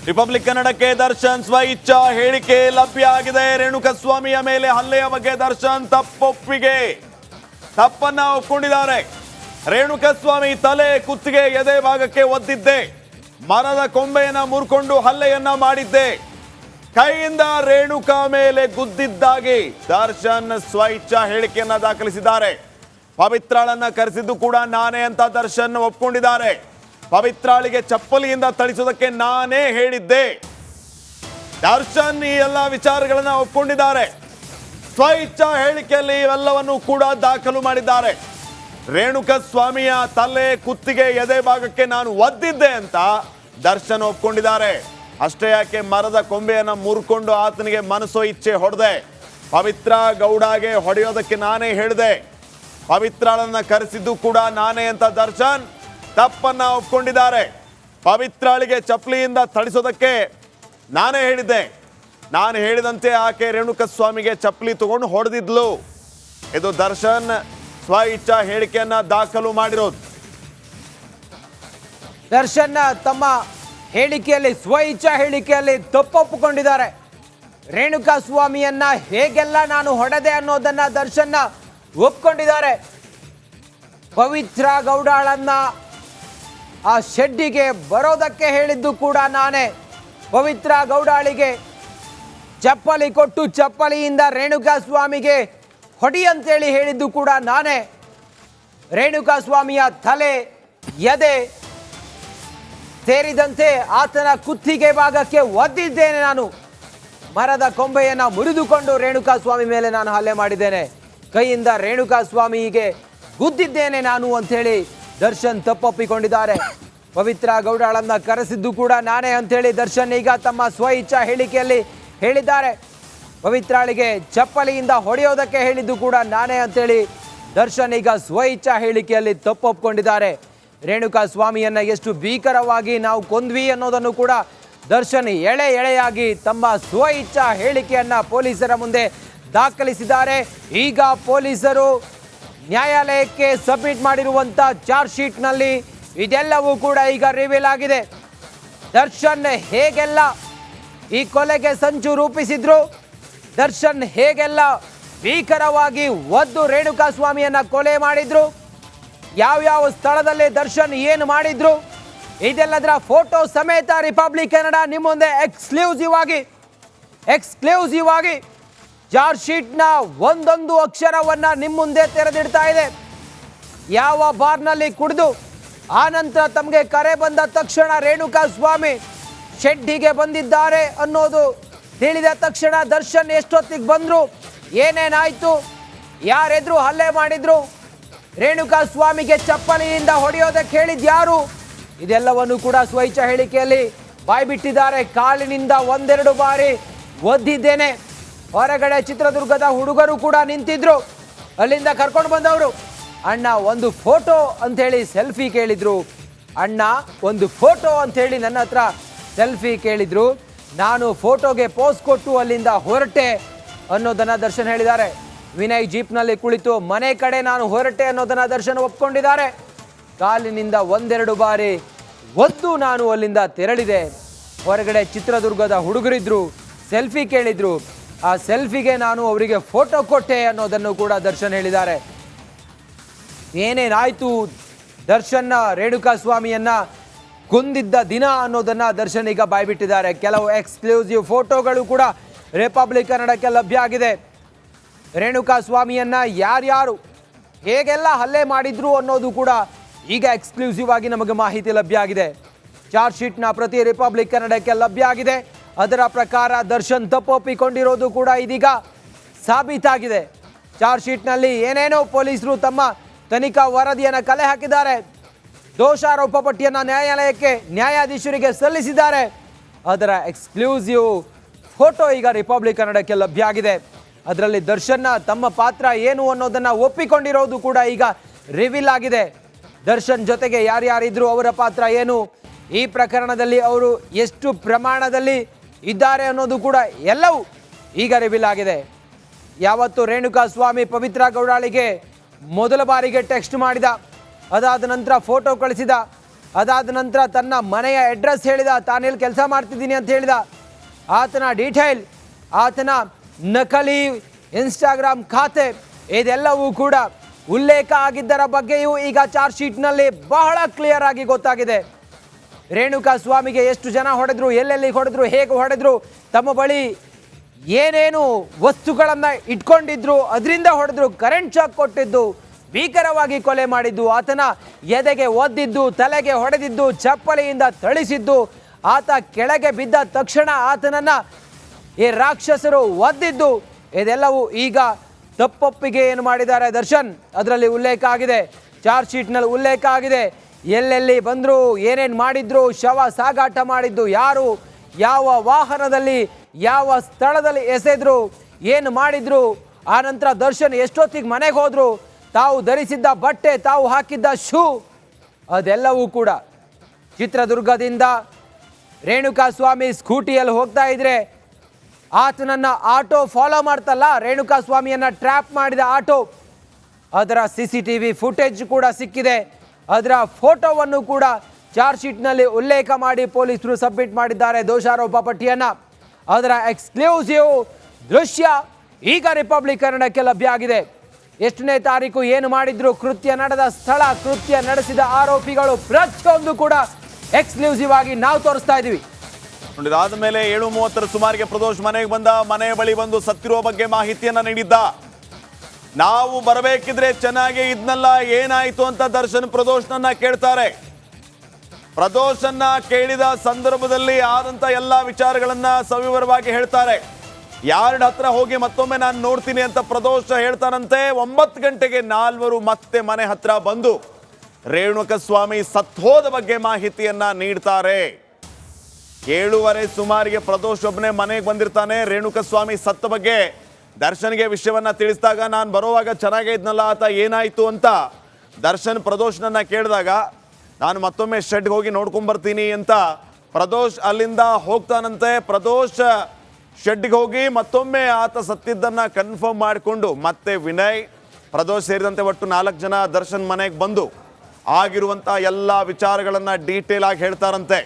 Republic ಕನ್ನಡಕ್ಕೆ ದರ್ಶನ್ ಸ್ವ ಇಚ್ಛಾ ಹೇಳಿಕೆ ಲಭ್ಯ ಆಗಿದೆ. ರೇಣುಕಾಸ್ವಾಮಿಯ ಮೇಲೆ ಹಲ್ಲೆಯ ಬಗ್ಗೆ ದರ್ಶನ್ ತಪ್ಪನ್ನ ಒಪ್ಪಿಕೊಂಡಿದ್ದಾರೆ. ರೇಣುಕಾಸ್ವಾಮಿ ತಲೆ, ಕುತ್ತಿಗೆ, ಎದೆ ಭಾಗಕ್ಕೆ ಒದ್ದಿದ್ದೆ, ಮರದ ಕೊಂಬೆಯನ್ನ ಮುರ್ಕೊಂಡು ಹಲ್ಲೆಯನ್ನ ಮಾಡಿದ್ದೆ, ಕೈಯಿಂದ ರೇಣುಕಾ ಮೇಲೆ ಗುದ್ದಿದ್ದಾಗಿ ದರ್ಶನ್ ಸ್ವ ಇಚ್ಛಾ ಹೇಳಿಕೆಯನ್ನ ದಾಖಲಿಸಿದ್ದಾರೆ. ಪವಿತ್ರಾಳನ್ನ ಕರೆಸಿದ್ದು ಕೂಡ ನಾನೇ ಅಂತ ದರ್ಶನ್ ಒಪ್ಕೊಂಡಿದ್ದಾರೆ. ಪವಿತ್ರಾಳಿಗೆ ಚಪ್ಪಲಿಯಿಂದ ಥಳಿಸೋದಕ್ಕೆ ನಾನೇ ಹೇಳಿದ್ದೆ. ದರ್ಶನ್ ಈ ಎಲ್ಲ ವಿಚಾರಗಳನ್ನ ಒಪ್ಕೊಂಡಿದ್ದಾರೆ. ಸ್ವ ಇಚ್ಛಾ ಹೇಳಿಕೆಯಲ್ಲಿ ಇವೆಲ್ಲವನ್ನು ಕೂಡ ದಾಖಲು ಮಾಡಿದ್ದಾರೆ. ರೇಣುಕಾಸ್ವಾಮಿಯ ತಲೆ, ಕುತ್ತಿಗೆ, ಎದೆ ಭಾಗಕ್ಕೆ ನಾನು ಒದ್ದಿದ್ದೆ ಅಂತ ದರ್ಶನ್ ಒಪ್ಕೊಂಡಿದ್ದಾರೆ. ಅಷ್ಟೇ ಯಾಕೆ, ಮರದ ಕೊಂಬೆಯನ್ನ ಮುರ್ಕೊಂಡು ಆತನಿಗೆ ಮನಸ್ಸೋ ಇಚ್ಛೆ ಹೊಡೆದೆ. ಪವಿತ್ರ ಗೌಡಗೆ ಹೊಡೆಯೋದಕ್ಕೆ ನಾನೇ ಹೇಳಿದೆ. ಪವಿತ್ರಾಳನ್ನ ಕರೆಸಿದ್ದು ಕೂಡ ನಾನೇ ಅಂತ ದರ್ಶನ್ ತಪ್ಪನ್ನ ಒಪ್ಕೊಂಡಿದ್ದಾರೆ. ಪವಿತ್ರಾಳಿಗೆ ಚಪ್ಪಲಿಯಿಂದ ಥಳಿಸೋದಕ್ಕೆ ನಾನೇ ಹೇಳಿದ್ದೆ. ನಾನು ಹೇಳಿದಂತೆ ಆಕೆ ರೇಣುಕಾಸ್ವಾಮಿಗೆ ಚಪ್ಪಲಿ ತಗೊಂಡು ಹೊಡೆದಿದ್ಲು. ಇದು ದರ್ಶನ್ ಸ್ವ ಇಚ್ಛಾ ಹೇಳಿಕೆಯನ್ನ ದಾಖಲು ಮಾಡಿರೋದು. ದರ್ಶನ್ ತಮ್ಮ ಹೇಳಿಕೆಯಲ್ಲಿ, ಸ್ವ ಇಚ್ಛಾ ಹೇಳಿಕೆಯಲ್ಲಿ ತಪ್ಪೊಪ್ಪಿಕೊಂಡಿದ್ದಾರೆ. ರೇಣುಕಾಸ್ವಾಮಿಯನ್ನ ಹೇಗೆಲ್ಲ ನಾನು ಹೊಡೆದೆ ಅನ್ನೋದನ್ನ ದರ್ಶನ್ ಒಪ್ಕೊಂಡಿದ್ದಾರೆ. ಪವಿತ್ರ ಗೌಡಾಳನ್ನ ಆ ಶೆಡ್ಡಿಗೆ ಬರೋದಕ್ಕೆ ಹೇಳಿದ್ದು ಕೂಡ ನಾನೇ. ಪವಿತ್ರ ಗೌಡಾಳಿಗೆ ಚಪ್ಪಲಿ ಕೊಟ್ಟು ಚಪ್ಪಲಿಯಿಂದ ರೇಣುಕಾಸ್ವಾಮಿಗೆ ಹೊಡಿ ಅಂತೇಳಿ ಹೇಳಿದ್ದು ಕೂಡ ನಾನೇ. ರೇಣುಕಾಸ್ವಾಮಿಯ ತಲೆ, ಎದೆ ಸೇರಿದಂತೆ ಆತನ ಕುತ್ತಿಗೆ ಭಾಗಕ್ಕೆ ಒದ್ದಿದ್ದೇನೆ. ನಾನು ಮರದ ಕೊಂಬೆಯನ್ನು ಮುರಿದುಕೊಂಡು ರೇಣುಕಾಸ್ವಾಮಿ ಮೇಲೆ ನಾನು ಹಲ್ಲೆ ಮಾಡಿದ್ದೇನೆ. ಕೈಯಿಂದ ರೇಣುಕಾಸ್ವಾಮಿಗೆ ಗುದ್ದಿದ್ದೇನೆ ನಾನು ಅಂಥೇಳಿ ದರ್ಶನ್ ತಪ್ಪೊಪ್ಪಿಕೊಂಡಿದ್ದಾರೆ. ಪವಿತ್ರ ಗೌಡಾಳನ್ನ ಕರೆಸಿದ್ದು ಕೂಡ ನಾನೇ ಅಂಥೇಳಿ ದರ್ಶನ್ ಈಗ ತಮ್ಮ ಸ್ವ ಇಚ್ಛಾ ಹೇಳಿಕೆಯಲ್ಲಿ ಹೇಳಿದ್ದಾರೆ. ಪವಿತ್ರಾಳಿಗೆ ಚಪ್ಪಲಿಯಿಂದ ಹೊಡೆಯೋದಕ್ಕೆ ಹೇಳಿದ್ದು ಕೂಡ ನಾನೇ ಅಂಥೇಳಿ ದರ್ಶನ್ ಈಗ ಸ್ವ ಇಚ್ಛಾ ಹೇಳಿಕೆಯಲ್ಲಿ ತಪ್ಪೊಪ್ಪಿಕೊಂಡಿದ್ದಾರೆ. ರೇಣುಕಾಸ್ವಾಮಿಯನ್ನ ಎಷ್ಟು ಭೀಕರವಾಗಿ ನಾವು ಕೊಂದ್ವಿ ಅನ್ನೋದನ್ನು ಕೂಡ ದರ್ಶನ್ ಎಳೆಯಾಗಿ ತಮ್ಮ ಸ್ವ ಇಚ್ಛಾ ಹೇಳಿಕೆಯನ್ನ ಪೊಲೀಸರ ಮುಂದೆ ದಾಖಲಿಸಿದ್ದಾರೆ. ಈಗ ಪೊಲೀಸರು ನ್ಯಾಯಾಲಯಕ್ಕೆ ಸಬ್ಮಿಟ್ ಮಾಡಿರುವಂಥ ಚಾರ್ಜ್ ಶೀಟ್ನಲ್ಲಿ ಇದೆಲ್ಲವೂ ಕೂಡ ಈಗ ರಿವೀಲ್ ಆಗಿದೆ. ದರ್ಶನ್ ಹೇಗೆಲ್ಲ ಈ ಕೊಲೆಗೆ ಸಂಚು ರೂಪಿಸಿದ್ರು, ದರ್ಶನ್ ಹೇಗೆಲ್ಲ ಭೀಕರವಾಗಿ ಒದ್ದು ರೇಣುಕಾಸ್ವಾಮಿಯನ್ನ ಕೊಲೆ ಮಾಡಿದ್ರು, ಯಾವ್ಯಾವ ಸ್ಥಳದಲ್ಲಿ ದರ್ಶನ್ ಏನು ಮಾಡಿದ್ರು, ಇದೆಲ್ಲದರ ಫೋಟೋ ಸಮೇತ ರಿಪಬ್ಲಿಕ್ ಕನ್ನಡ ನಿಮ್ಮ ಮುಂದೆ ಎಕ್ಸ್ಕ್ಲೂಸಿವ್ ಆಗಿ ಚಾರ್ಜ್ ಶೀಟ್ನ ಒಂದೊಂದು ಅಕ್ಷರವನ್ನ ನಿಮ್ಮ ಮುಂದೆ ತೆರೆದಿಡ್ತಾ ಇದೆ. ಯಾವ ಬಾರ್ನಲ್ಲಿ ಕುಡಿದು ಆನಂತರ ತಮಗೆ ಕರೆ ಬಂದ ತಕ್ಷಣ ರೇಣುಕಾಸ್ವಾಮಿ ಶೆಡ್ಡಿಗೆ ಬಂದಿದ್ದಾರೆ ಅನ್ನೋದು ತಿಳಿದ ತಕ್ಷಣ ದರ್ಶನ್ ಎಷ್ಟೊತ್ತಿಗೆ ಬಂದ್ರು, ಏನೇನಾಯ್ತು, ಯಾರೆದ್ರು ಹಲ್ಲೆ ಮಾಡಿದ್ರು, ರೇಣುಕಾಸ್ವಾಮಿಗೆ ಚಪ್ಪಲಿಯಿಂದ ಹೊಡೆಯೋದಕ್ಕೆ ಹೇಳಿದ್ಯಾರು, ಇದೆಲ್ಲವನ್ನು ಕೂಡ ಸ್ವ ಇಚ್ಛಾ ಹೇಳಿಕೆಯಲ್ಲಿ ಬಾಯ್ಬಿಟ್ಟಿದ್ದಾರೆ. ಕಾಲಿನಿಂದ ಒಂದೆರಡು ಬಾರಿ ಒದ್ದಿದ್ದೇನೆ. ಹೊರಗಡೆ ಚಿತ್ರದುರ್ಗದ ಹುಡುಗರು ಕೂಡ ನಿಂತಿದ್ರು. ಅಲ್ಲಿಂದ ಕರ್ಕೊಂಡು ಬಂದವರು, ಅಣ್ಣ ಒಂದು ಫೋಟೋ ಅಂಥೇಳಿ ಸೆಲ್ಫಿ ಕೇಳಿದ್ರು. ಅಣ್ಣ ಒಂದು ಫೋಟೋ ಅಂಥೇಳಿ ನನ್ನ ಹತ್ರ ಸೆಲ್ಫಿ ಕೇಳಿದ್ರು. ನಾನು ಫೋಟೋಗೆ ಪೋಸ್ ಕೊಟ್ಟು ಅಲ್ಲಿಂದ ಹೊರಟೆ ಅನ್ನೋದನ್ನ ದರ್ಶನ್ ಹೇಳಿದ್ದಾರೆ. ವಿನಯ್ ಜೀಪ್ನಲ್ಲಿ ಕುಳಿತು ಮನೆ ಕಡೆ ನಾನು ಹೊರಟೆ ಅನ್ನೋದನ್ನ ದರ್ಶನ್ ಒಪ್ಕೊಂಡಿದ್ದಾರೆ. ಕಾಲಿನಿಂದ ಒಂದೆರಡು ಬಾರಿ ಒದ್ದು ನಾನು ಅಲ್ಲಿಂದ ತೆರಳಿದೆ. ಹೊರಗಡೆ ಚಿತ್ರದುರ್ಗದ ಹುಡುಗರಿದ್ರು, ಸೆಲ್ಫಿ ಕೇಳಿದ್ರು. ಆ ಸೆಲ್ಫಿಗೆ ನಾನು ಅವರಿಗೆ ಫೋಟೋ ಕೊಟ್ಟೆ ಅನ್ನೋದನ್ನು ಕೂಡ ದರ್ಶನ್ ಹೇಳಿದ್ದಾರೆ. ಏನೇನಾಯ್ತು, ದರ್ಶನ್ನ ರೇಣುಕಾಸ್ವಾಮಿಯನ್ನ ಕೊಂದಿದ್ದ ದಿನ ಅನ್ನೋದನ್ನ ದರ್ಶನ್ ಈಗ ಬಾಯ್ಬಿಟ್ಟಿದ್ದಾರೆ. ಕೆಲವು ಎಕ್ಸ್ಕ್ಲೂಸಿವ್ ಫೋಟೋಗಳು ಕೂಡ ರಿಪಬ್ಲಿಕ್ ಕನ್ನಡಕ್ಕೆ ಲಭ್ಯ ಆಗಿದೆ. ರೇಣುಕಾಸ್ವಾಮಿಯನ್ನ ಯಾರ್ಯಾರು ಹೇಗೆಲ್ಲ ಹಲ್ಲೆ ಮಾಡಿದ್ರು ಅನ್ನೋದು ಕೂಡ ಈಗ ಎಕ್ಸ್ಕ್ಲೂಸಿವ್ ಆಗಿ ನಮಗೆ ಮಾಹಿತಿ ಲಭ್ಯ ಆಗಿದೆ. ಚಾರ್ಜ್ ಶೀಟ್ನ ಪ್ರತಿ ರಿಪಬ್ಲಿಕ್ ಕನ್ನಡಕ್ಕೆ ಲಭ್ಯ ಆಗಿದೆ. ಅದರ ಪ್ರಕಾರ ದರ್ಶನ್ ತಪ್ಪೊಪ್ಪಿಕೊಂಡಿರೋದು ಕೂಡ ಇದೀಗ ಸಾಬೀತಾಗಿದೆ. ಚಾರ್ಜ್ ಶೀಟ್ನಲ್ಲಿ ಏನೇನೋ ಪೊಲೀಸರು ತಮ್ಮ ತನಿಖಾ ವರದಿಯನ್ನು ಕಲೆ ಹಾಕಿದ್ದಾರೆ. ದೋಷಾರೋಪ ಪಟ್ಟಿಯನ್ನು ನ್ಯಾಯಾಧೀಶರಿಗೆ ಸಲ್ಲಿಸಿದ್ದಾರೆ. ಅದರ ಎಕ್ಸ್ಕ್ಲೂಸಿವ್ ಫೋಟೋ ಈಗ ರಿಪಬ್ಲಿಕ್ ಕನ್ನಡಕ್ಕೆ ಲಭ್ಯ ಆಗಿದೆ. ಅದರಲ್ಲಿ ದರ್ಶನ್ನ ತಮ್ಮ ಪಾತ್ರ ಏನು ಅನ್ನೋದನ್ನು ಒಪ್ಪಿಕೊಂಡಿರೋದು ಕೂಡ ಈಗ ರಿವೀಲ್ ಆಗಿದೆ. ದರ್ಶನ್ ಜೊತೆಗೆ ಯಾರ್ಯಾರಿದ್ರು, ಅವರ ಪಾತ್ರ ಏನು, ಈ ಪ್ರಕರಣದಲ್ಲಿ ಅವರು ಎಷ್ಟು ಪ್ರಮಾಣದಲ್ಲಿ ಇದ್ದಾರೆ ಅನ್ನೋದು ಕೂಡ ಎಲ್ಲವೂ ಈಗ ರಿವೀಲ್ ಆಗಿದೆ. ಯಾವತ್ತು ರೇಣುಕಾಸ್ವಾಮಿ ಪವಿತ್ರ ಗೌಡಾಳಿಗೆ ಮೊದಲ ಬಾರಿಗೆ ಟೆಕ್ಸ್ಟ್ ಮಾಡಿದ, ಅದಾದ ನಂತರ ಫೋಟೋ ಕಳಿಸಿದ, ಅದಾದ ನಂತರ ತನ್ನ ಮನೆಯ ಅಡ್ರೆಸ್ ಹೇಳಿದ, ತಾನೆಲ್ಲಿ ಕೆಲಸ ಮಾಡ್ತಿದ್ದೀನಿ ಅಂತ ಹೇಳಿದ, ಆತನ ಡೀಟೇಲ್, ಆತನ ನಕಲಿ ಇನ್ಸ್ಟಾಗ್ರಾಮ್ ಖಾತೆ ಇದೆಲ್ಲವೂ ಕೂಡ ಉಲ್ಲೇಖ ಆಗಿದ್ದರ ಬಗ್ಗೆಯೂ ಈಗ ಚಾರ್ಜ್ ಶೀಟ್ನಲ್ಲಿ ಬಹಳ ಕ್ಲಿಯರ್ ಆಗಿ ಗೊತ್ತಾಗಿದೆ. ರೇಣುಕಾ ಸ್ವಾಮಿಗೆ ಎಷ್ಟು ಜನ ಹೊಡೆದ್ರು, ಎಲ್ಲೆಲ್ಲಿ ಹೊಡೆದ್ರು, ಹೇಗೆ ಹೊಡೆದ್ರು, ತಮ್ಮ ಬಳಿ ಏನೇನು ವಸ್ತುಗಳನ್ನು ಇಟ್ಕೊಂಡಿದ್ರು ಅದರಿಂದ ಹೊಡೆದ್ರು, ಕರೆಂಟ್ ಶಾಕ್ ಕೊಟ್ಟಿದ್ದು, ಭೀಕರವಾಗಿ ಕೊಲೆ ಮಾಡಿದ್ದು, ಆತನ ಎದೆಗೆ ಒದ್ದಿದ್ದು, ತಲೆಗೆ ಹೊಡೆದಿದ್ದು, ಚಪ್ಪಲಿಯಿಂದ ಥಳಿಸಿದ್ದು, ಆತ ಕೆಳಗೆ ಬಿದ್ದ ತಕ್ಷಣ ಆತನನ್ನು ಈ ರಾಕ್ಷಸರು ಒದ್ದಿದ್ದು, ಇದೆಲ್ಲವೂ ಈಗ ತಪ್ಪೊಪ್ಪಿಗೆ ಏನು ಮಾಡಿದ್ದಾರೆ ದರ್ಶನ್ ಅದರಲ್ಲಿ ಉಲ್ಲೇಖ ಆಗಿದೆ. ಚಾರ್ಜ್ ಶೀಟ್ನಲ್ಲಿ ಉಲ್ಲೇಖ ಆಗಿದೆ. ಎಲ್ಲೆಲ್ಲಿ ಬಂದರು, ಏನೇನು ಮಾಡಿದ್ರು, ಶವ ಸಾಗಾಟ ಮಾಡಿದ್ದು ಯಾರು, ಯಾವ ವಾಹನದಲ್ಲಿ, ಯಾವ ಸ್ಥಳದಲ್ಲಿ ಎಸೆದ್ರು, ಏನು ಮಾಡಿದ್ರು, ಆನಂತರ ದರ್ಶನ್ ಎಷ್ಟೊತ್ತಿಗೆ ಮನೆಗೆ ಹೋದರು, ತಾವು ಧರಿಸಿದ್ದ ಬಟ್ಟೆ, ತಾವು ಹಾಕಿದ್ದ ಶೂ, ಅದೆಲ್ಲವೂ ಕೂಡ ಚಿತ್ರದುರ್ಗದಿಂದ ರೇಣುಕಾ ಸ್ವಾಮಿ ಸ್ಕೂಟಿಯಲ್ಲಿ ಹೋಗ್ತಾ ಇದ್ರೆ ಆತನನ್ನು ಆಟೋ ಫಾಲೋ ಮಾಡ್ತಲ್ಲ, ರೇಣುಕಾ ಸ್ವಾಮಿಯನ್ನು ಟ್ರ್ಯಾಪ್ ಮಾಡಿದ ಆಟೋ, ಅದರ CCTV ಫುಟೇಜ್ ಕೂಡ ಸಿಕ್ಕಿದೆ. ಅದರ ಫೋಟೋವನ್ನು ಕೂಡ ಚಾರ್ಜ್ ಶೀಟ್ನಲ್ಲಿ ಉಲ್ಲೇಖ ಮಾಡಿ ಪೊಲೀಸರು ಸಬ್ಮಿಟ್ ಮಾಡಿದ್ದಾರೆ ದೋಷಾರೋಪ ಪಟ್ಟಿಯನ್ನು. ಅದರ ಎಕ್ಸ್ಕ್ಲೂಸಿವ್ ದೃಶ್ಯ ಈಗ ರಿಪಬ್ಲಿಕ್ ಕನ್ನಡಕ್ಕೆ ಲಭ್ಯ ಆಗಿದೆ. ಎಷ್ಟನೇ ತಾರೀಕು ಏನು ಮಾಡಿದ್ರು, ಕೃತ್ಯ ನಡೆದ ಸ್ಥಳ, ಕೃತ್ಯ ನಡೆಸಿದ ಆರೋಪಿಗಳು, ಪ್ರತಿಯೊಂದು ಕೂಡ ಎಕ್ಸ್ಕ್ಲೂಸಿವ್ ಆಗಿ ನಾವು ತೋರಿಸ್ತಾ ಇದ್ದೀವಿ. ನೋಡಿದಾದ ಮೇಲೆ 7:30 ಸುಮಾರಿಗೆ ಪ್ರದೋಷ್ ಮನೆಗೆ ಬಂದ. ಮನೆಯ ಬಳಿ ಬಂದು ಸತ್ತಿರುವ ಬಗ್ಗೆ ಮಾಹಿತಿಯನ್ನ ನೀಡಿದ್ದ. ನಾವು ಬರಬೇಕಿದ್ರೆ ಚೆನ್ನಾಗಿ ಇದ್ನಲ್ಲ, ಏನಾಯ್ತು ಅಂತ ದರ್ಶನ್ ಪ್ರದೋಷ್ನನ್ನ ಕೇಳ್ತಾರೆ. ಪ್ರದೋಷನ್ನ ಕೇಳಿದ ಸಂದರ್ಭದಲ್ಲಿ ಆದಂತ ಎಲ್ಲಾ ವಿಚಾರಗಳನ್ನ ಸವಿವರವಾಗಿ ಹೇಳ್ತಾರೆ. ಯಾರ್ಡ್ ಹತ್ರ ಹೋಗಿ ಮತ್ತೊಮ್ಮೆ ನಾನು ನೋಡ್ತೀನಿ ಅಂತ ಪ್ರದೋಷ ಹೇಳ್ತಾನಂತೆ. 9 ಗಂಟೆಗೆ ನಾಲ್ವರು ಮತ್ತೆ ಮನೆ ಹತ್ರ ಬಂದು ರೇಣುಕಾ ಸ್ವಾಮಿ ಸತ್ತೋದ ಬಗ್ಗೆ ಮಾಹಿತಿಯನ್ನ ನೀಡ್ತಾರೆ. 7:30 ಸುಮಾರಿಗೆ ಪ್ರದೋಷ್ ಒಬ್ಬನೇ ಮನೆಗೆ ಬಂದಿರ್ತಾನೆ. ರೇಣುಕಾ ಸ್ವಾಮಿ ಸತ್ತ ಬಗ್ಗೆ ದರ್ಶನ್ಗೆ ವಿಷಯವನ್ನ ತಿಳಿಸಿದಾಗ, ನಾನು ಬರುವಾಗ ಚೆನ್ನಾಗೇ ಇದ್ನಲ್ಲ, ಆತ ಏನಾಯ್ತು ಅಂತ ದರ್ಶನ್ ಪ್ರದೋಷ್ನನ್ನ ಕೇಳಿದಾಗ, ನಾನು ಮತ್ತೊಮ್ಮೆ ಶೆಡ್ಗೆ ಹೋಗಿ ನೋಡ್ಕೊಂಡ್ಬರ್ತೀನಿ ಅಂತ ಪ್ರದೋಷ್ ಅಲ್ಲಿಂದ ಹೋಗ್ತಾನಂತೆ. ಪ್ರದೋಷ್ ಶೆಡ್ಗೆ ಹೋಗಿ ಮತ್ತೊಮ್ಮೆ ಆತ ಸತ್ತಿದ್ದನ್ನ ಕನ್ಫರ್ಮ್ ಮಾಡಿಕೊಂಡು ಮತ್ತೆ ವಿನಯ್, ಪ್ರದೋಷ್ ಸೇರಿದಂತೆ ಒಟ್ಟು 4 ಜನ ದರ್ಶನ್ ಮನೆಗೆ ಬಂದು ಆಗಿರುವಂಥ ಎಲ್ಲ ವಿಚಾರಗಳನ್ನ ಡೀಟೇಲ್ ಆಗಿ ಹೇಳ್ತಾರಂತೆ.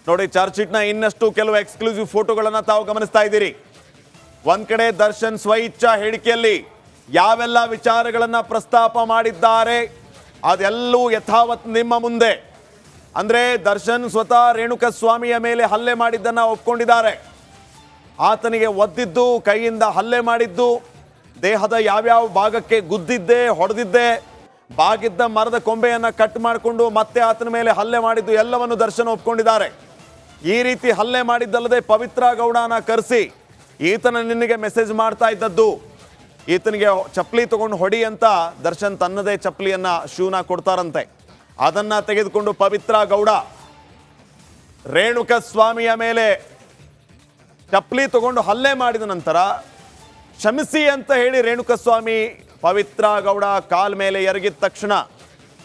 ನೋಡಿ, ಚಾರ್ಜ್ ಶೀಟ್ನ ಇನ್ನಷ್ಟು ಕೆಲವು ಎಕ್ಸ್ಕ್ಲೂಸಿವ್ ಫೋಟೋಗಳನ್ನ ತಾವು ಗಮನಿಸ್ತಾ ಇದ್ದೀರಿ. ಒಂದ್ ಕಡೆ ದರ್ಶನ್ ಸ್ವಇಚ್ಛಾ ಹೇಳಿಕೆಯಲ್ಲಿ ಯಾವೆಲ್ಲ ವಿಚಾರಗಳನ್ನ ಪ್ರಸ್ತಾಪ ಮಾಡಿದ್ದಾರೆ ಅದೆಲ್ಲವೂ ಯಥಾವತ್ ನಿಮ್ಮ ಮುಂದೆ. ಅಂದ್ರೆ ದರ್ಶನ್ ಸ್ವತಃ ರೇಣುಕಾ ಸ್ವಾಮಿಯ ಮೇಲೆ ಹಲ್ಲೆ ಮಾಡಿದ್ದನ್ನ ಒಪ್ಕೊಂಡಿದ್ದಾರೆ. ಆತನಿಗೆ ಒದ್ದಿದ್ದು, ಕೈಯಿಂದ ಹಲ್ಲೆ ಮಾಡಿದ್ದು, ದೇಹದ ಯಾವ್ಯಾವ ಭಾಗಕ್ಕೆ ಗುದ್ದಿದ್ದೆ, ಹೊಡೆದಿದ್ದೆ, ಬಾಗಿದ್ದ ಮರದ ಕೊಂಬೆಯನ್ನ ಕಟ್ ಮಾಡಿಕೊಂಡು ಮತ್ತೆ ಆತನ ಮೇಲೆ ಹಲ್ಲೆ ಮಾಡಿದ್ದು ಎಲ್ಲವನ್ನು ದರ್ಶನ್ ಒಪ್ಕೊಂಡಿದ್ದಾರೆ. ಈ ರೀತಿ ಹಲ್ಲೆ ಮಾಡಿದ್ದಲ್ಲದೆ ಪವಿತ್ರ ಗೌಡನ ಕರೆಸಿ ಈತನ ನಿನಗೆ ಮೆಸೇಜ್ ಮಾಡ್ತಾ ಇದ್ದದ್ದು, ಈತನಿಗೆ ಚಪ್ಪಲಿ ತಗೊಂಡು ಹೊಡಿ ಅಂತ ದರ್ಶನ್ ತನ್ನದೇ ಚಪ್ಪಲಿಯನ್ನ ಶೂನ ಕೊಡ್ತಾರಂತೆ. ಅದನ್ನ ತೆಗೆದುಕೊಂಡು ಪವಿತ್ರ ಗೌಡ ರೇಣುಕಾ ಸ್ವಾಮಿಯ ಮೇಲೆ ಚಪ್ಪಲಿ ತಗೊಂಡು ಹಲ್ಲೆ ಮಾಡಿದ ನಂತರ ಕ್ಷಮಿಸಿ ಅಂತ ಹೇಳಿ ರೇಣುಕಾ ಸ್ವಾಮಿ ಪವಿತ್ರ ಗೌಡ ಕಾಲ್ ಮೇಲೆ ಎರಗಿದ ತಕ್ಷಣ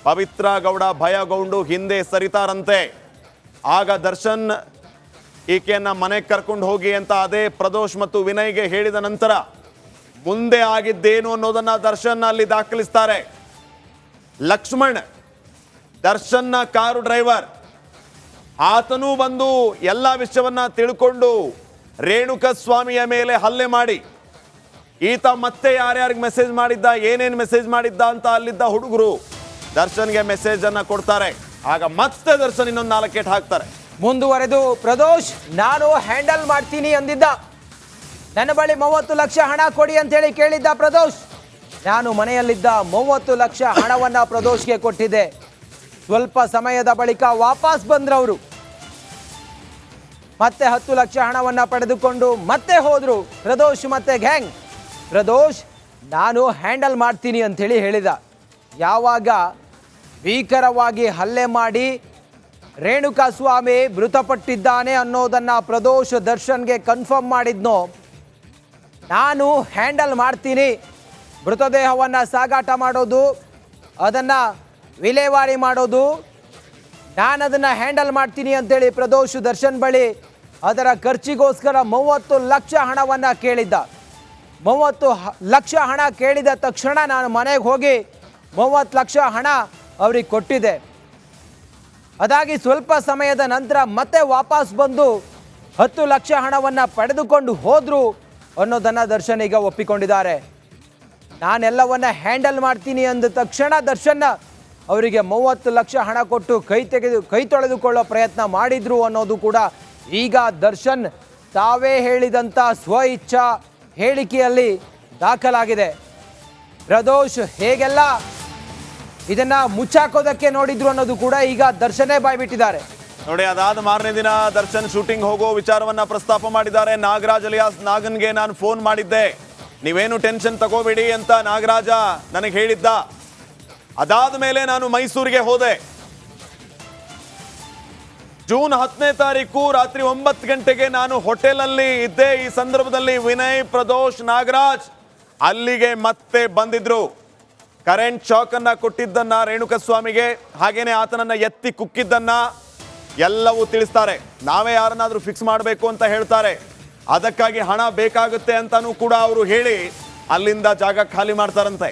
ಪವಿತ್ರ ಗೌಡ ಭಯಗೊಂಡು ಹಿಂದೆ ಸರಿತಾರಂತೆ. ಆಗ ದರ್ಶನ್ ಈಕೆಯನ್ನ ಮನೆಗೆ ಕರ್ಕೊಂಡು ಹೋಗಿ ಅಂತ ಅದೇ ಪ್ರದೋಷ್ ಮತ್ತು ವಿನಯ್ಗೆ ಹೇಳಿದ ನಂತರ ಮುಂದೆ ಆಗಿದ್ದೇನು ಅನ್ನೋದನ್ನ ದರ್ಶನ್ ಅಲ್ಲಿ ದಾಖಲಿಸ್ತಾರೆ. ಲಕ್ಷ್ಮಣ್ ದರ್ಶನ್ನ ಕಾರು ಡ್ರೈವರ್, ಆತನೂ ಬಂದು ಎಲ್ಲ ವಿಷಯವನ್ನ ತಿಳ್ಕೊಂಡು ರೇಣುಕಾ ಸ್ವಾಮಿಯ ಮೇಲೆ ಹಲ್ಲೆ ಮಾಡಿ ಈತ ಮತ್ತೆ ಯಾರ್ಯಾರಿಗೆ ಮೆಸೇಜ್ ಮಾಡಿದ್ದ, ಏನೇನು ಮೆಸೇಜ್ ಮಾಡಿದ್ದ ಅಂತ ಅಲ್ಲಿದ್ದ ಹುಡುಗರು ದರ್ಶನ್ಗೆ ಮೆಸೇಜ್ ಅನ್ನ ಕೊಡ್ತಾರೆ. ಆಗ ಮತ್ತೆ ದರ್ಶನ್ ಇನ್ನೊಂದು 4 ಏಟು ಹಾಕ್ತಾರೆ. ಮುಂದುವರೆದು ಪ್ರದೋಷ್ ನಾನು ಹ್ಯಾಂಡಲ್ ಮಾಡ್ತೀನಿ ಅಂದಿದ್ದ, ನನ್ನ ಬಳಿ 30 ಲಕ್ಷ ಹಣ ಕೊಡಿ ಅಂತೇಳಿ ಕೇಳಿದ್ದ ಪ್ರದೋಷ್. ನಾನು ಮನೆಯಲ್ಲಿದ್ದ 30 ಲಕ್ಷ ಹಣವನ್ನ ಪ್ರದೋಷ್ಗೆ ಕೊಟ್ಟಿದ್ದೆ. ಸ್ವಲ್ಪ ಸಮಯದ ಬಳಿಕ ವಾಪಸ್ ಬಂದ್ರವರು. ಮತ್ತೆ 10 ಲಕ್ಷ ಹಣವನ್ನ ಪಡೆದುಕೊಂಡು ಮತ್ತೆ ಹೋದ್ರು ಪ್ರದೋಷ್ ಮತ್ತೆ ಗ್ಯಾಂಗ್. ಪ್ರದೋಷ್ ನಾನು ಹ್ಯಾಂಡಲ್ ಮಾಡ್ತೀನಿ ಅಂಥೇಳಿ ಹೇಳಿದ. ಯಾವಾಗ ಭೀಕರವಾಗಿ ಹಲ್ಲೆ ಮಾಡಿ ರೇಣುಕಾ ಸ್ವಾಮಿ ಮೃತಪಟ್ಟಿದ್ದಾನೆ ಅನ್ನೋದನ್ನು ಪ್ರದೋಷ್ ದರ್ಶನ್ಗೆ ಕನ್ಫರ್ಮ್ ಮಾಡಿದ್ನೋ, ನಾನು ಹ್ಯಾಂಡಲ್ ಮಾಡ್ತೀನಿ, ಮೃತದೇಹವನ್ನು ಸಾಗಾಟ ಮಾಡೋದು, ಅದನ್ನು ವಿಲೇವಾರಿ ಮಾಡೋದು, ನಾನು ಅದನ್ನು ಹ್ಯಾಂಡಲ್ ಮಾಡ್ತೀನಿ ಅಂತೇಳಿ ಪ್ರದೋಷ್ ದರ್ಶನ್ ಬಳಿ ಅದರ ಖರ್ಚಿಗೋಸ್ಕರ 30 ಲಕ್ಷ ಹಣವನ್ನು ಕೇಳಿದ್ದ. 30 ಲಕ್ಷ ಹಣ ಕೇಳಿದ ತಕ್ಷಣ ನಾನು ಮನೆಗೆ ಹೋಗಿ 30 ಲಕ್ಷ ಹಣ ಅವ್ರಿಗೆ ಕೊಟ್ಟಿದೆ. ಅದಾಗಿ ಸ್ವಲ್ಪ ಸಮಯದ ನಂತರ ಮತ್ತೆ ವಾಪಸ್ ಬಂದು 10 ಲಕ್ಷ ಹಣವನ್ನು ಪಡೆದುಕೊಂಡು ಹೋದ್ರು ಅನ್ನೋದನ್ನು ದರ್ಶನ್ ಈಗ ಒಪ್ಪಿಕೊಂಡಿದ್ದಾರೆ. ನಾನೆಲ್ಲವನ್ನ ಹ್ಯಾಂಡಲ್ ಮಾಡ್ತೀನಿ ಅಂದ ತಕ್ಷಣ ದರ್ಶನ್ ಅವರಿಗೆ 30 ಲಕ್ಷ ಹಣ ಕೊಟ್ಟು ಕೈ ತೊಳೆದುಕೊಳ್ಳೋ ಪ್ರಯತ್ನ ಮಾಡಿದ್ರು ಅನ್ನೋದು ಕೂಡ ಈಗ ದರ್ಶನ್ ತಾವೇ ಹೇಳಿದಂಥ ಸ್ವ ಇಚ್ಛಾ ಹೇಳಿಕೆಯಲ್ಲಿ ದಾಖಲಾಗಿದೆ. ಪ್ರದೋಷ್ ಹೇಗೆಲ್ಲ ಇದನ್ನ ಮುಚ್ಚಾಕೋದಕ್ಕೆ ನೋಡಿದ್ರು ಅನ್ನೋದು ಕೂಡ ಈಗ ದರ್ಶನೇ ಬಾಯ್ಬಿಟ್ಟಿದ್ದಾರೆ. ನೋಡಿ, ಅದಾದ ಮಾರನೇ ದಿನ ದರ್ಶನ್ ಶೂಟಿಂಗ್ ಹೋಗೋ ವಿಚಾರವನ್ನ ಪ್ರಸ್ತಾಪ ಮಾಡಿದ್ದಾರೆ. ನಾಗರಾಜ್ ಅಲಿಯಾಸ್ ನಾಗನ್ಗೆ ನಾನು ಫೋನ್ ಮಾಡಿದ್ದೆ, ನೀವೇನು ಟೆನ್ಷನ್ ತಗೋಬೇಡಿ ಅಂತ ನಾಗರಾಜ ನನಗೆ ಹೇಳಿದ್ದ. ಅದಾದ ಮೇಲೆ ನಾನು ಮೈಸೂರಿಗೆ ಹೋದೆ. ಜೂನ್ 10ನೇ ತಾರೀಕು ರಾತ್ರಿ 9 ಗಂಟೆಗೆ ನಾನು ಹೋಟೆಲಲ್ಲಿ ಇದ್ದೆ. ಈ ಸಂದರ್ಭದಲ್ಲಿ ವಿನಯ್, ಪ್ರದೋಷ್, ನಾಗರಾಜ್ ಅಲ್ಲಿಗೆ ಮತ್ತೆ ಬಂದಿದ್ರು. ಕರೆಂಟ್ ಶಾಕ್ ಅನ್ನ ಕೊಟ್ಟಿದ್ದನ್ನ ರೇಣುಕಸ್ವಾಮಿಗೆ, ಹಾಗೇನೆ ಆತನನ್ನ ಎತ್ತಿ ಕುಕ್ಕಿದ್ದನ್ನ ಎಲ್ಲವೂ ತಿಳಿಸ್ತಾರೆ. ನಾವೇ ಯಾರನ್ನಾದ್ರೂ ಫಿಕ್ಸ್ ಮಾಡಬೇಕು ಅಂತ ಹೇಳ್ತಾರೆ, ಅದಕ್ಕಾಗಿ ಹಣ ಬೇಕಾಗುತ್ತೆ ಅಂತಾನೂ ಕೂಡ ಅವರು ಹೇಳಿ ಅಲ್ಲಿಂದ ಜಾಗ ಖಾಲಿ ಮಾಡ್ತಾರಂತೆ.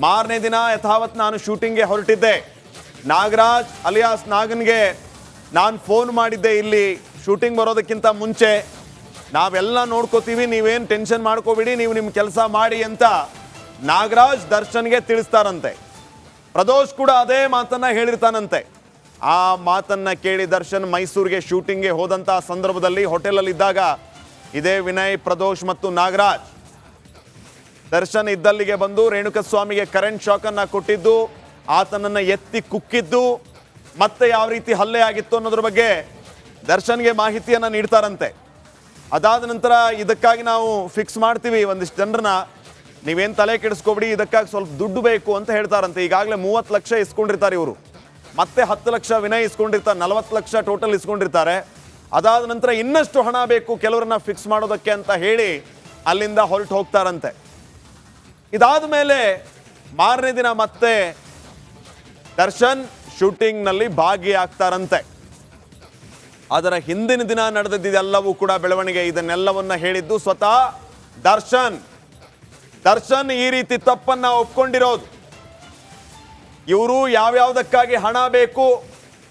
ಮಾರನೇ ದಿನ ಯಥಾವತ್ ನಾನು ಶೂಟಿಂಗ್ಗೆ ಹೊರಟಿದ್ದೆ. ನಾಗರಾಜ್ ಅಲಿಯಾಸ್ ನಾಗನ್ಗೆ ನಾನು ಫೋನ್ ಮಾಡಿದ್ದೆ, ಇಲ್ಲಿ ಶೂಟಿಂಗ್ ಬರೋದಕ್ಕಿಂತ ಮುಂಚೆ ನಾವೆಲ್ಲ ನೋಡ್ಕೋತೀವಿ, ನೀವೇನು ಟೆನ್ಷನ್ ಮಾಡ್ಕೋಬೇಡಿ, ನೀವು ನಿಮ್ಮ ಕೆಲಸ ಮಾಡಿ ಅಂತ ನಾಗರಾಜ್ ದರ್ಶನ್ಗೆ ತಿಳಿಸ್ತಾರಂತೆ. ಪ್ರದೋಷ್ ಕೂಡ ಅದೇ ಮಾತನ್ನ ಹೇಳಿರ್ತಾನಂತೆ. ಆ ಮಾತನ್ನ ಕೇಳಿ ದರ್ಶನ್ ಮೈಸೂರಿಗೆ ಶೂಟಿಂಗ್ಗೆ ಹೋದಂಥ ಸಂದರ್ಭದಲ್ಲಿ ಹೋಟೆಲಲ್ಲಿದ್ದಾಗ ಇದೇ ವಿನಯ್, ಪ್ರದೋಷ್ ಮತ್ತು ನಾಗರಾಜ್ ದರ್ಶನ್ ಇದ್ದಲ್ಲಿಗೆ ಬಂದು ರೇಣುಕಸ್ವಾಮಿಗೆ ಕರೆಂಟ್ ಶಾಕ್ ಅನ್ನ ಕೊಟ್ಟಿದ್ದು, ಆತನನ್ನ ಎತ್ತಿ ಕುಕ್ಕಿದ್ದು, ಮತ್ತೆ ಯಾವ ರೀತಿ ಹಲ್ಲೆ ಆಗಿತ್ತು ಅನ್ನೋದ್ರ ಬಗ್ಗೆ ದರ್ಶನ್ಗೆ ಮಾಹಿತಿಯನ್ನ ನೀಡ್ತಾರಂತೆ. ಅದಾದ ನಂತರ ಇದಕ್ಕಾಗಿ ನಾವು ಫಿಕ್ಸ್ ಮಾಡ್ತೀವಿ ಒಂದಿಷ್ಟು ಜನರನ್ನ, ನೀವೇನು ತಲೆ ಕೆಡಿಸ್ಕೊಬಿಡಿ, ಇದಕ್ಕಾಗಿ ಸ್ವಲ್ಪ ದುಡ್ಡು ಬೇಕು ಅಂತ ಹೇಳ್ತಾರಂತೆ. ಈಗಾಗಲೇ 30 ಲಕ್ಷ ಇಸ್ಕೊಂಡಿರ್ತಾರೆ ಇವರು, ಮತ್ತೆ 10 ಲಕ್ಷ ವಿನಯ್ ಇಸ್ಕೊಂಡಿರ್ತಾರೆ, 40 ಲಕ್ಷ ಟೋಟಲ್ ಇಸ್ಕೊಂಡಿರ್ತಾರೆ. ಅದಾದ ನಂತರ ಇನ್ನಷ್ಟು ಹಣ ಬೇಕು ಕೆಲವರನ್ನ ಫಿಕ್ಸ್ ಮಾಡೋದಕ್ಕೆ ಅಂತ ಹೇಳಿ ಅಲ್ಲಿಂದ ಹೊರಟು ಹೋಗ್ತಾರಂತೆ. ಇದಾದ ಮೇಲೆ ಮಾರನೇ ದಿನ ಮತ್ತೆ ದರ್ಶನ್ ಶೂಟಿಂಗ್ನಲ್ಲಿ ಭಾಗಿಯಾಗ್ತಾರಂತೆ. ಅದರ ಹಿಂದಿನ ದಿನ ನಡೆದಿದ್ದೆಲ್ಲವೂ ಕೂಡ ಬೆಳವಣಿಗೆ. ಇದನ್ನೆಲ್ಲವನ್ನ ಹೇಳಿದ್ದು ಸ್ವತಃ ದರ್ಶನ್. ದರ್ಶನ್ ಈ ರೀತಿ ತಪ್ಪನ್ನ ಒಪ್ಕೊಂಡಿರೋದು. ಇವರು ಯಾವ್ಯಾವುದಕ್ಕಾಗಿ ಹಣ ಬೇಕು,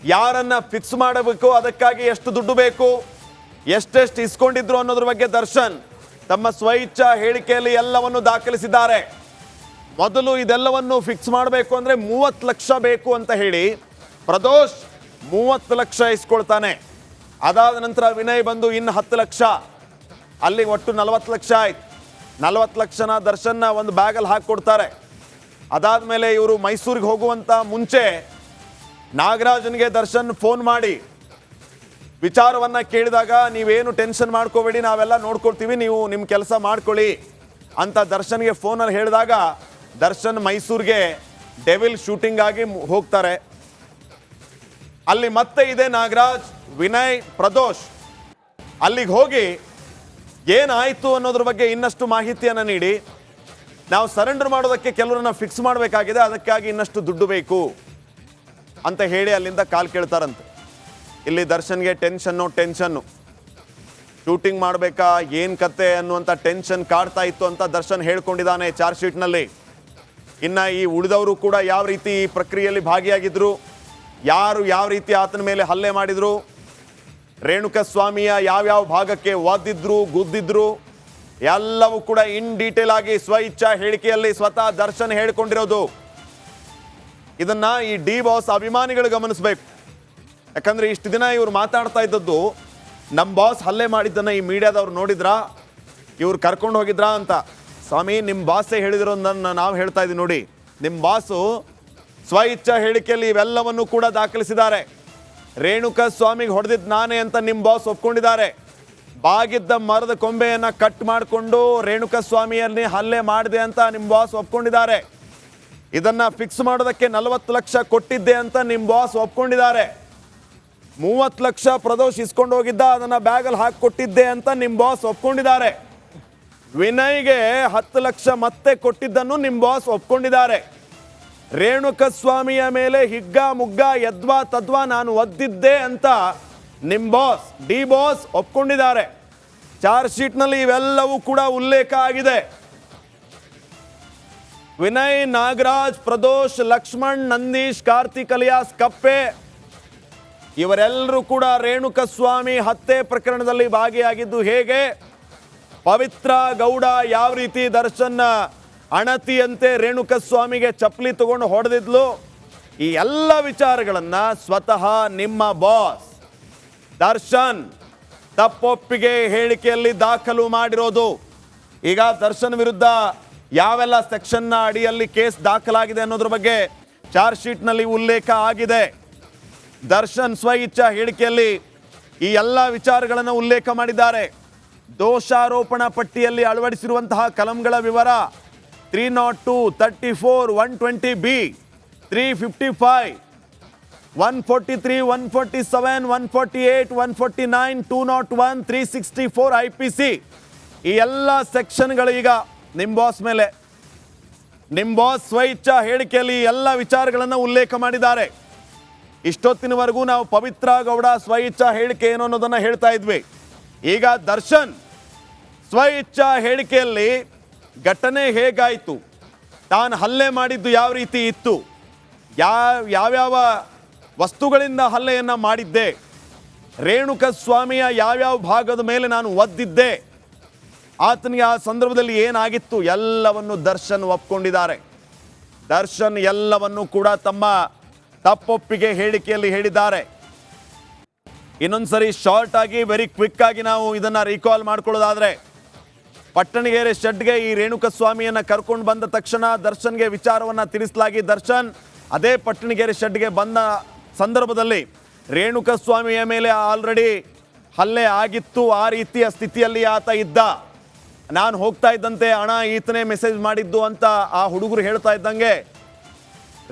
ಯಾರನ್ನ ಫಿಕ್ಸ್ ಮಾಡಬೇಕು, ಅದಕ್ಕಾಗಿ ಎಷ್ಟು ದುಡ್ಡು ಬೇಕು, ಎಷ್ಟೆಷ್ಟು ಇಸ್ಕೊಂಡಿದ್ರು ಅನ್ನೋದ್ರ ಬಗ್ಗೆ ದರ್ಶನ್ ತಮ್ಮ ಸ್ವಇಚ್ಛಾ ಹೇಳಿಕೆಯಲ್ಲಿ ಎಲ್ಲವನ್ನು ದಾಖಲಿಸಿದ್ದಾರೆ. ಮೊದಲು ಇದೆಲ್ಲವನ್ನು ಫಿಕ್ಸ್ ಮಾಡಬೇಕು ಅಂದ್ರೆ 30 ಲಕ್ಷ ಬೇಕು ಅಂತ ಹೇಳಿ ಪ್ರದೋಷ್ 30 ಲಕ್ಷ ಇಸ್ಕೊಳ್ತಾನೆ. ಅದಾದ ನಂತರ ವಿನಯ್ ಬಂದು ಇನ್ನು 10 ಲಕ್ಷ, ಅಲ್ಲಿ ಒಟ್ಟು 40 ಲಕ್ಷ ಆಯ್ತು. 40 ಲಕ್ಷನ ದರ್ಶನ್ನ ಒಂದು ಬ್ಯಾಗಲ್ಲಿ ಹಾಕಿಕೊಡ್ತಾರೆ. ಅದಾದ್ಮೇಲೆ ಇವರು ಮೈಸೂರಿಗೆ ಹೋಗುವಂತ ಮುಂಚೆ ನಾಗರಾಜನ್ಗೆ ದರ್ಶನ್ ಫೋನ್ ಮಾಡಿ ವಿಚಾರವನ್ನ ಕೇಳಿದಾಗ, ನೀವೇನು ಟೆನ್ಷನ್ ಮಾಡ್ಕೋಬೇಡಿ, ನಾವೆಲ್ಲ ನೋಡ್ಕೊಳ್ತೀವಿ, ನೀವು ನಿಮ್ಮ ಕೆಲಸ ಮಾಡ್ಕೊಳ್ಳಿ ಅಂತ ದರ್ಶನ್ಗೆ ಫೋನಲ್ಲಿ ಹೇಳಿದಾಗ ದರ್ಶನ್ ಮೈಸೂರಿಗೆ ಡೆವಿಲ್ ಶೂಟಿಂಗ್ ಆಗಿ ಹೋಗ್ತಾರೆ. ಅಲ್ಲಿ ಮತ್ತೆ ಇದೆ ನಾಗರಾಜ್, ವಿನಯ್, ಪ್ರದೋಷ್ ಅಲ್ಲಿಗೆ ಹೋಗಿ ಏನಾಯಿತು ಅನ್ನೋದ್ರ ಬಗ್ಗೆ ಇನ್ನಷ್ಟು ಮಾಹಿತಿಯನ್ನು ನೀಡಿ, ನಾವು ಸರೆಂಡರ್ ಮಾಡೋದಕ್ಕೆ ಕೆಲವರನ್ನ ಫಿಕ್ಸ್ ಮಾಡಬೇಕಾಗಿದೆ, ಅದಕ್ಕಾಗಿ ಇನ್ನಷ್ಟು ದುಡ್ಡು ಬೇಕು ಅಂತ ಹೇಳಿ ಅಲ್ಲಿಂದ ಕಾಲ್ ಕೇಳ್ತಾರಂತೆ. ಇಲ್ಲಿ ದರ್ಶನ್ಗೆ ಟೆನ್ಷನ್ನು ಶೂಟಿಂಗ್ ಮಾಡಬೇಕಾ ಏನು ಕತೆ ಅನ್ನುವಂಥ ಟೆನ್ಷನ್ ಕಾಡ್ತಾ ಇತ್ತು ಅಂತ ದರ್ಶನ್ ಹೇಳ್ಕೊಂಡಿದ್ದಾನೆ ಚಾರ್ಜ್ ಶೀಟ್ನಲ್ಲಿ. ಇನ್ನು ಈ ಉಳಿದವರು ಕೂಡ ಯಾವ ರೀತಿ ಈ ಪ್ರಕ್ರಿಯೆಯಲ್ಲಿ ಭಾಗಿಯಾಗಿದ್ರು, ಯಾರು ಯಾವ ರೀತಿ ಆತನ ಮೇಲೆ ಹಲ್ಲೆ ಮಾಡಿದ್ರು, ರೇಣುಕಸ್ವಾಮಿಯ ಯಾವ್ಯಾವ ಭಾಗಕ್ಕೆ ಒದ್ದಿದ್ರು ಗುದ್ದಿದ್ರು, ಎಲ್ಲವೂ ಕೂಡ ಇನ್ ಡೀಟೇಲ್ ಆಗಿ ಸ್ವಇಚ್ಛಾ ಹೇಳಿಕೆಯಲ್ಲಿ ಸ್ವತಃ ದರ್ಶನ್ ಹೇಳಿಕೊಂಡಿರೋದು. ಇದನ್ನ ಈ ಡಿ ಬಾಸ್ ಅಭಿಮಾನಿಗಳು ಗಮನಿಸಬೇಕು. ಯಾಕಂದ್ರೆ ಇಷ್ಟು ದಿನ ಇವ್ರು ಮಾತಾಡ್ತಾ ಇದ್ದದ್ದು, ನಮ್ಮ ಬಾಸ್ ಹಲ್ಲೆ ಮಾಡಿದ್ದನ್ನ ಈ ಮೀಡಿಯಾದವ್ರು ನೋಡಿದ್ರಾ, ಇವ್ರು ಕರ್ಕೊಂಡು ಹೋಗಿದ್ರಾ ಅಂತ. ಸ್ವಾಮಿ, ನಿಮ್ಮ ಬಾಸೇ ಹೇಳಿದಿರೋದನ್ನ ನಾವು ಹೇಳ್ತಾ ಇದ್ದೀವಿ ನೋಡಿ. ನಿಮ್ಮ ಬಾಸು ಸ್ವಇಚ್ಛಾ ಹೇಳಿಕೆಯಲ್ಲಿ ಇವೆಲ್ಲವನ್ನು ಕೂಡ ದಾಖಲಿಸಿದ್ದಾರೆ. ರೇಣುಕಸ್ವಾಮಿಗೆ ಹೊಡೆದಿದ್ದು ನಾನೇ ಅಂತ ನಿಮ್ಮ ಬಾಸ್ ಒಪ್ಕೊಂಡಿದ್ದಾರೆ. ಬಾಗಿದ್ದ ಮರದ ಕೊಂಬೆಯನ್ನು ಕಟ್ ಮಾಡಿಕೊಂಡು ರೇಣುಕಸ್ವಾಮಿಯಲ್ಲಿ ಹಲ್ಲೆ ಮಾಡಿದೆ ಅಂತ ನಿಮ್ಮ ಬಾಸ್ ಒಪ್ಕೊಂಡಿದ್ದಾರೆ. ಇದನ್ನ ಫಿಕ್ಸ್ ಮಾಡೋದಕ್ಕೆ 40 ಲಕ್ಷ ಕೊಟ್ಟಿದ್ದೆ ಅಂತ ನಿಮ್ಮ ಬಾಸ್ ಒಪ್ಕೊಂಡಿದ್ದಾರೆ. 30 ಲಕ್ಷ ಪ್ರದೋಷ್ ಇಸ್ಕೊಂಡು ಹೋಗಿದ್ದ, ಅದನ್ನ ಬ್ಯಾಗಲ್ಲಿ ಹಾಕಿ ಕೊಟ್ಟಿದ್ದೆ ಅಂತ ನಿಮ್ಮ ಬಾಸ್ ಒಪ್ಕೊಂಡಿದ್ದಾರೆ. ವಿನಯ್ಗೆ 10 ಲಕ್ಷ ಮತ್ತೆ ಕೊಟ್ಟಿದ್ದನ್ನು ನಿಮ್ಮ ಬಾಸ್ ಒಪ್ಕೊಂಡಿದ್ದಾರೆ. ರೇಣುಕಸ್ವಾಮಿಯ ಮೇಲೆ ಹಿಗ್ಗ ಮುಗ್ಗ ಯದ್ವಾ ತದ್ವಾ ನಾನು ಒದ್ದಿದ್ದೆ ಅಂತ ನಿಮ್ಮ ಬಾಸ್ ಡಿ ಬಾಸ್ ಒಪ್ಕೊಂಡಿದ್ದಾರೆ. ಚಾರ್ಜ್ ಶೀಟ್ನಲ್ಲಿ ಇವೆಲ್ಲವೂ ಕೂಡ ಉಲ್ಲೇಖ ಆಗಿದೆ. ವಿನಯ್, ನಾಗರಾಜ್, ಪ್ರದೋಷ್, ಲಕ್ಷ್ಮಣ್, ನಂದೀಶ್, ಕಾರ್ತಿಕ್ ಅಲಿಯಾಸ್ ಕಪ್ಪೆ ಇವರೆಲ್ಲರೂ ಕೂಡ ರೇಣುಕಸ್ವಾಮಿ ಹತ್ಯೆ ಪ್ರಕರಣದಲ್ಲಿ ಭಾಗಿಯಾಗಿದ್ದು ಹೇಗೆ, ಪವಿತ್ರ ಗೌಡ ಯಾವ ರೀತಿ ದರ್ಶನ್ ಅಣತಿಯಂತೆ ರೇಣುಕಸ್ವಾಮಿಗೆ ಚಪ್ಪಲಿ ತಗೊಂಡು ಹೊಡೆದಿದ್ಲು, ಈ ಎಲ್ಲ ವಿಚಾರಗಳನ್ನ ಸ್ವತಃ ನಿಮ್ಮ ಬಾಸ್ ದರ್ಶನ್ ತಪ್ಪೊಪ್ಪಿಗೆ ಹೇಳಿಕೆಯಲ್ಲಿ ದಾಖಲು ಮಾಡಿರೋದು. ಈಗ ದರ್ಶನ್ ವಿರುದ್ಧ ಯಾವೆಲ್ಲ ಸೆಕ್ಷನ್ನ ಅಡಿಯಲ್ಲಿ ಕೇಸ್ ದಾಖಲಾಗಿದೆ ಅನ್ನೋದ್ರ ಬಗ್ಗೆ ಚಾರ್ಜ್ ಶೀಟ್ನಲ್ಲಿ ಉಲ್ಲೇಖ ಆಗಿದೆ. ದರ್ಶನ್ ಸ್ವ ಇಚ್ಛಾ ಹೇಳಿಕೆಯಲ್ಲಿ ಈ ಎಲ್ಲ ವಿಚಾರಗಳನ್ನು ಉಲ್ಲೇಖ ಮಾಡಿದ್ದಾರೆ. ದೋಷಾರೋಪಣಾ ಪಟ್ಟಿಯಲ್ಲಿ ಅಳವಡಿಸಿರುವಂತಹ ಕಲಂಗಳ ವಿವರ 302, 34, 120B, 355, 143, 147, 148, 149, 201, 364 IPC ಈ ಎಲ್ಲ ಸೆಕ್ಷನ್ಗಳು ಈಗ ನಿಮ್ಮ ಬಾಸ್ ಮೇಲೆ, ನಿಮ್ಮ ಬಾಸ್ ಸ್ವ ಇಚ್ಛಾ ಹೇಳಿಕೆಯಲ್ಲಿ ಎಲ್ಲ ವಿಚಾರಗಳನ್ನು ಉಲ್ಲೇಖ ಮಾಡಿದ್ದಾರೆ. ಇಷ್ಟೊತ್ತಿನವರೆಗೂ ನಾವು ಪವಿತ್ರ ಗೌಡ ಸ್ವ ಇಚ್ಛಾ ಹೇಳಿಕೆ ಏನು ಅನ್ನೋದನ್ನು ಹೇಳ್ತಾ ಇದ್ವಿ. ಈಗ ದರ್ಶನ್ ಸ್ವ ಇಚ್ಛಾ ಹೇಳಿಕೆಯಲ್ಲಿ ಘಟನೆ ಹೇಗಾಯಿತು, ತಾನು ಹಲ್ಲೆ ಮಾಡಿದ್ದು ಯಾವ ರೀತಿ ಇತ್ತು, ಯಾವ್ಯಾವ ವಸ್ತುಗಳಿಂದ ಹಲ್ಲೆಯನ್ನು ಮಾಡಿದ್ದೆ, ರೇಣುಕಸ್ವಾಮಿಯ ಯಾವ್ಯಾವ ಭಾಗದ ಮೇಲೆ ನಾನು ಒದ್ದಿದ್ದೆ, ಆತನಿಗೆ ಆ ಸಂದರ್ಭದಲ್ಲಿ ಏನಾಗಿತ್ತು ಎಲ್ಲವನ್ನು ದರ್ಶನ್ ಒಪ್ಕೊಂಡಿದ್ದಾರೆ. ದರ್ಶನ್ ಎಲ್ಲವನ್ನು ಕೂಡ ತಮ್ಮ ತಪ್ಪೊಪ್ಪಿಗೆ ಹೇಳಿಕೆಯಲ್ಲಿ ಹೇಳಿದ್ದಾರೆ. ಇನ್ನೊಂದ್ಸರಿ ಶಾರ್ಟ್ ಆಗಿ ವೆರಿ ಕ್ವಿಕ್ ಆಗಿ ನಾವು ಇದನ್ನ ರೀಕಾಲ್ ಮಾಡ್ಕೊಳ್ಳೋದಾದ್ರೆ, ಪಟ್ಟಣಗೆರೆ ಶೆಡ್ಗೆ ಈ ರೇಣುಕಸ್ವಾಮಿಯನ್ನ ಕರ್ಕೊಂಡು ಬಂದ ತಕ್ಷಣ ದರ್ಶನ್ಗೆ ವಿಚಾರವನ್ನ ತಿಳಿಸಲಾಗಿ ದರ್ಶನ್ ಅದೇ ಪಟ್ಟಣಗೆರೆ ಶೆಡ್ಗೆ ಬಂದ ಸಂದರ್ಭದಲ್ಲಿ ರೇಣುಕಸ್ವಾಮಿಯ ಮೇಲೆ ಆಲ್ರೆಡಿ ಹಲ್ಲೆ ಆಗಿತ್ತು, ಆ ರೀತಿಯ ಸ್ಥಿತಿಯಲ್ಲಿ ಆತ ಇದ್ದ. ನಾನು ಹೋಗ್ತಾ ಇದ್ದಂತೆ ಅಣ್ಣ ಈತನೇ ಮೆಸೇಜ್ ಮಾಡಿದ್ದು ಅಂತ ಆ ಹುಡುಗರು ಹೇಳ್ತಾ ಇದ್ದಂಗೆ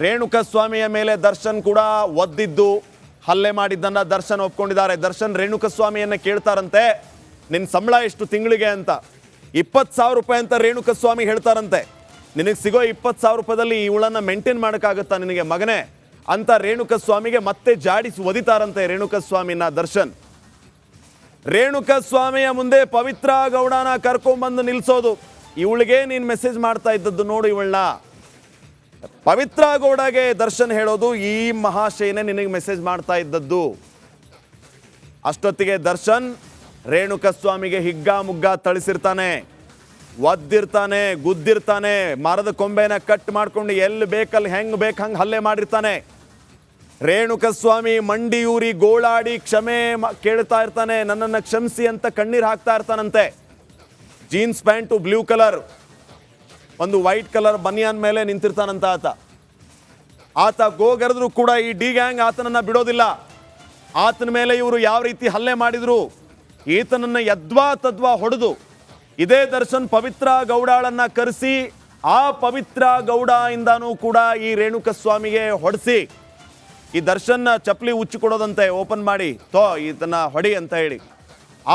ರೇಣುಕಸ್ವಾಮಿಯ ಮೇಲೆ ದರ್ಶನ್ ಕೂಡ ಒದ್ದಿದ್ದು ಹಲ್ಲೆ ಮಾಡಿದ್ದನ್ನ ದರ್ಶನ್ ಒಪ್ಕೊಂಡಿದ್ದಾರೆ. ದರ್ಶನ್ ರೇಣುಕಸ್ವಾಮಿಯನ್ನ ಕೇಳ್ತಾರಂತೆ, ನಿನ್ನ ಸಂಬಳ ಎಷ್ಟು ತಿಂಗಳಿಗೆ ಅಂತ. 20,000 ರೂಪಾಯಿ ಅಂತ ರೇಣುಕಸ್ವಾಮಿ ಹೇಳ್ತಾರಂತೆ. ನಿನಗೆ ಸಿಗೋ 20,000 ರೂಪಾಯಿದಲ್ಲಿ ಇವಳನ್ನ ಮೇಂಟೈನ್ ಮಾಡೋಕ್ಕಾಗತ್ತಾ ನಿನಗೆ ಮಗನೇ ಅಂತ ರೇಣುಕಸ್ವಾಮಿಗೆ ಮತ್ತೆ ಜಾಡಿಸಿ ಒದಿತಾರಂತೆ ರೇಣುಕಸ್ವಾಮಿನ ದರ್ಶನ್. ರೇಣುಕಸ್ವಾಮಿಯ ಮುಂದೆ ಪವಿತ್ರ ಗೌಡನ ಕರ್ಕೊಂಡ್ಬಂದು ನಿಲ್ಸೋದು, ಇವಳಿಗೆ ನೀನು ಮೆಸೇಜ್ ಮಾಡ್ತಾ ಇದ್ದದ್ದು ನೋಡು ಇವಳನ್ನ. ಪವಿತ್ರ ಗೌಡಗೆ ದರ್ಶನ್ ಹೇಳೋದು, ಈ ಮಹಾಶಯನೇ ನಿನಗೆ ಮೆಸೇಜ್ ಮಾಡ್ತಾ ಇದ್ದದ್ದು. ಅಷ್ಟೊತ್ತಿಗೆ ದರ್ಶನ್ ರೇಣುಕಸ್ವಾಮಿಗೆ ಹಿಗ್ಗಾಮುಗ್ಗ ಥಳಿಸಿರ್ತಾನೆ, ಒದ್ದಿರ್ತಾನೆ, ಗುದ್ದಿರ್ತಾನೆ, ಮರದ ಕೊಂಬೆನ ಕಟ್ ಮಾಡ್ಕೊಂಡು ಎಲ್ಲಿ ಬೇಕಲ್ಲಿ ಹೆಂಗೆ ಬೇಕು ಹಂಗೆ ಹಲ್ಲೆ ಮಾಡಿರ್ತಾನೆ. ರೇಣುಕಸ್ವಾಮಿ ಮಂಡಿಯೂರಿ ಗೋಳಾಡಿ ಕ್ಷಮೆ ಕೇಳ್ತಾ ಇರ್ತಾನೆ, ನನ್ನನ್ನು ಕ್ಷಮಿಸಿ ಅಂತ ಕಣ್ಣೀರು ಹಾಕ್ತಾ ಇರ್ತಾನಂತೆ. ಜೀನ್ಸ್ ಪ್ಯಾಂಟು ಬ್ಲೂ ಕಲರ್, ಒಂದು ವೈಟ್ ಕಲರ್ ಬನಿಯಾನ್ ಮೇಲೆ ನಿಂತಿರ್ತಾನಂತ ಆತ ಗೋಗರೆದ್ರು ಕೂಡ ಈ ಡಿ ಗ್ಯಾಂಗ್ ಆತನನ್ನ ಬಿಡೋದಿಲ್ಲ. ಆತನ ಮೇಲೆ ಇವರು ಯಾವ ರೀತಿ ಹಲ್ಲೆ ಮಾಡಿದ್ರು, ಈತನನ್ನ ಯದ್ವಾ ತದ್ವಾ ಹೊಡೆದು ಇದೇ ದರ್ಶನ್ ಪವಿತ್ರ ಗೌಡಾಳನ್ನ ಕರೆಸಿ ಆ ಪವಿತ್ರ ಗೌಡ ಇಂದಾನೂ ಕೂಡ ಈ ರೇಣುಕಸ್ವಾಮಿಗೆ ಹೊಡೆಸಿ ಈ ದರ್ಶನ್ ಚಪ್ಪಲಿ ಉಚ್ಚಿ ಕೊಡೋದಂತೆ ಓಪನ್ ಮಾಡಿ ಈತನ ಹೊಡಿ ಅಂತ ಹೇಳಿ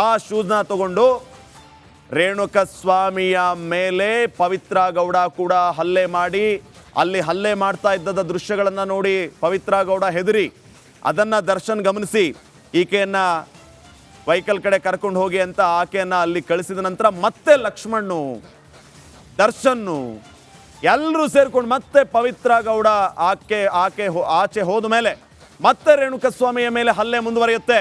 ಆ ಶೂಸ್ನ ತಗೊಂಡು ರೇಣುಕಸ್ವಾಮಿಯ ಮೇಲೆ ಪವಿತ್ರ ಗೌಡ ಕೂಡ ಹಲ್ಲೆ ಮಾಡಿ ಅಲ್ಲಿ ಹಲ್ಲೆ ಮಾಡ್ತಾ ಇದ್ದದ ದೃಶ್ಯಗಳನ್ನು ನೋಡಿ ಪವಿತ್ರ ಗೌಡ ಹೆದರಿ ಅದನ್ನು ದರ್ಶನ್ ಗಮನಿಸಿ ಈಕೆಯನ್ನು ವೆಹಿಕಲ್ ಕಡೆ ಕರ್ಕೊಂಡು ಹೋಗಿ ಅಂತ ಆಕೆಯನ್ನು ಅಲ್ಲಿ ಕಳಿಸಿದ ನಂತರ ಮತ್ತೆ ಲಕ್ಷ್ಮಣ್ಣು ದರ್ಶನ್ನು ಎಲ್ಲರೂ ಸೇರ್ಕೊಂಡು ಮತ್ತೆ ಪವಿತ್ರ ಗೌಡ ಆಚೆ ಹೋದ ಮೇಲೆ ಮತ್ತೆ ರೇಣುಕಸ್ವಾಮಿಯ ಮೇಲೆ ಹಲ್ಲೆ ಮುಂದುವರಿಯುತ್ತೆ.